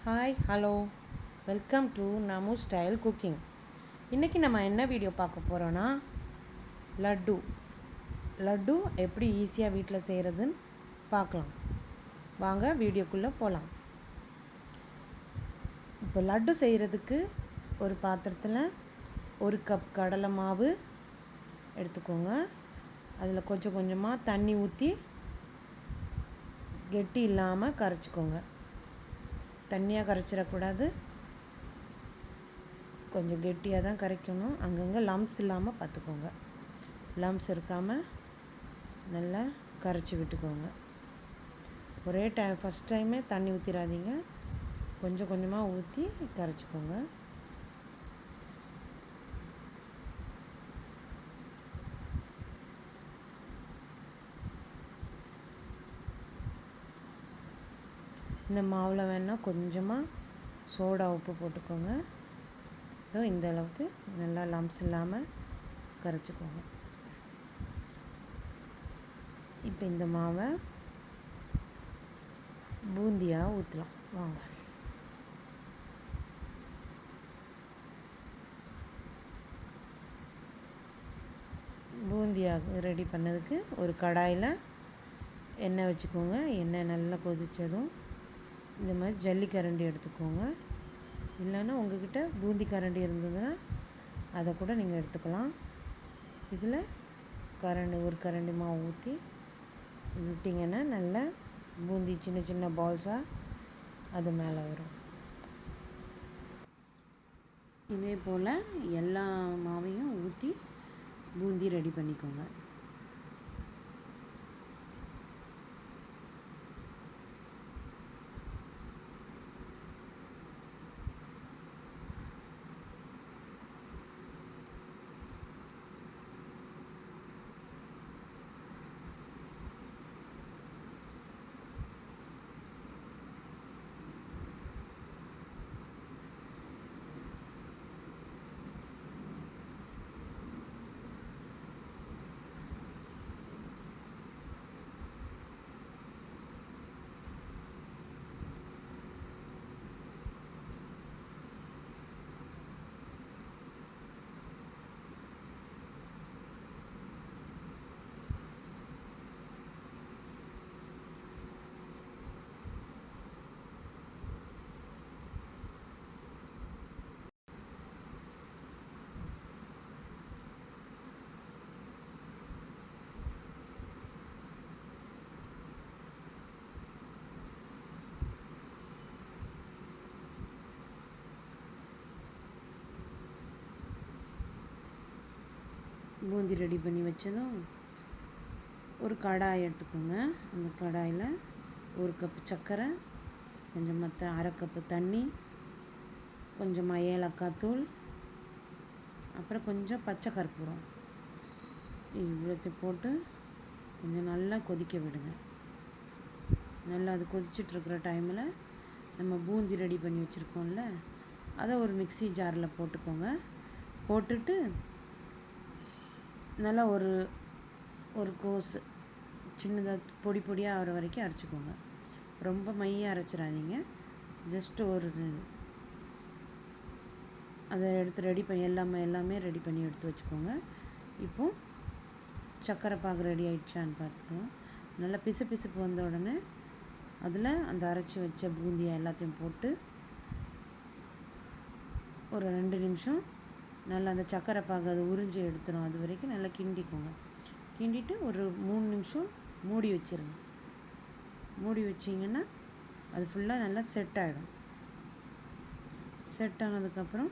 Hi hello welcome to நமு style cooking. இன்றைக்கி நம்ம என்ன வீடியோ பார்க்க போகிறோன்னா லட்டு எப்படி ஈஸியாக வீட்டில் செய்கிறதுன்னு பார்க்கலாம். வாங்க வீடியோக்குள்ளே போகலாம். இப்போ லட்டு செய்கிறதுக்கு ஒரு பாத்திரத்தில் 1 கப் கடலை மாவு எடுத்துக்கோங்க. அதில் கொஞ்சம் கொஞ்சமாக தண்ணி ஊற்றி கெட்டி இல்லாமல் கரைச்சிக்கோங்க. தண்ணியாக கரைச்சிடக்கூடாது, கொஞ்சம் கெட்டியாக தான் கரைக்கணும். அங்கங்கே லம்ஸ் இல்லாமல் பார்த்துக்கோங்க. லம்ஸ் இருக்காமல் நல்லா கரைச்சி விட்டுக்கோங்க. ஒரே ஃபஸ்ட் டைமே தண்ணி ஊற்றிடாதீங்க, கொஞ்சம் கொஞ்சமாக ஊற்றி கரைச்சிக்கோங்க. இந்த மாவில் வேணால் கொஞ்சமாக சோடா உப்பு போட்டுக்கோங்க. இந்த அளவுக்கு நல்லா லம்ஸ் இல்லாமல் கரைச்சிக்கோங்க. இப்போ இந்த மாவை பூந்தியாக ஊற்றலாம். வாங்க. பூந்தியாக ரெடி பண்ணதுக்கு ஒரு கடாயில் எண்ணெய் வச்சுக்கோங்க. எண்ணெய் நல்லா கொதித்ததும் இந்த மாதிரி ஜல்லிக்கரண்டி எடுத்துக்கோங்க. இல்லைன்னா உங்கள்கிட்ட பூந்தி கரண்டி இருந்ததுன்னா அதை கூட நீங்கள் எடுத்துக்கலாம். இதில் ஒரு கரண்டி மாவு ஊற்றி விட்டிங்கன்னா நல்லா பூந்தி சின்ன சின்ன பால்ஸாக அது மேலே வரும். இதே போல் எல்லா மாவையும் ஊற்றி பூந்தி ரெடி பண்ணிக்கோங்க. பூந்தி ரெடி பண்ணி வச்சதும் ஒரு கடாய் எடுத்துக்கோங்க. அந்த கடாயில் 1 கப்பு சர்க்கரை, கொஞ்சம் அரை கப்பு தண்ணி, கொஞ்சமாக ஏலக்காய் தூள், அப்புறம் கொஞ்சம் பச்சை கற்பூரம், இவ்வளோத்தையும் போட்டு கொஞ்சம் நல்லா கொதிக்க விடுங்க. நல்லா அது கொதிச்சிட்ருக்கிற டைமில் நம்ம பூந்தி ரெடி பண்ணி வச்சுருக்கோம்ல, அதை ஒரு மிக்ஸி ஜாரில் போட்டுக்கோங்க. போட்டுட்டு நல்லா ஒரு கோஸு சின்னதாக பொடியாக ஆகிற வரைக்கும் அரைச்சிக்கோங்க. ரொம்ப மையாக அரைச்சிடாதீங்க, ஜஸ்ட்டு அதை எடுத்து ரெடி பண்ணி எல்லாமே ரெடி பண்ணி எடுத்து வச்சுக்கோங்க. இப்போது சர்க்கரை பாகு ரெடி ஆகிடுச்சான்னு பார்த்துக்கோங்க. நல்லா பிசுப்பு வந்த உடனே அதில் அந்த அரைச்சி வச்ச பூந்தியை எல்லாத்தையும் போட்டு ஒரு 2 நிமிஷம் நல்லா அந்த சர்க்கரை பாகு அதை உறிஞ்சி எடுத்துடும். அது வரைக்கும் நல்லா கிண்டிக்கோங்க. கிண்டிட்டு ஒரு 3 நிமிஷம் மூடி வச்சிருங்க. மூடி வச்சிங்கன்னா அது ஃபுல்லாக நல்லா செட் ஆகிடும். செட் ஆனதுக்கப்புறம்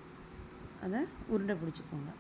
அதை உருண்டை பிடிச்சிக்கோங்க.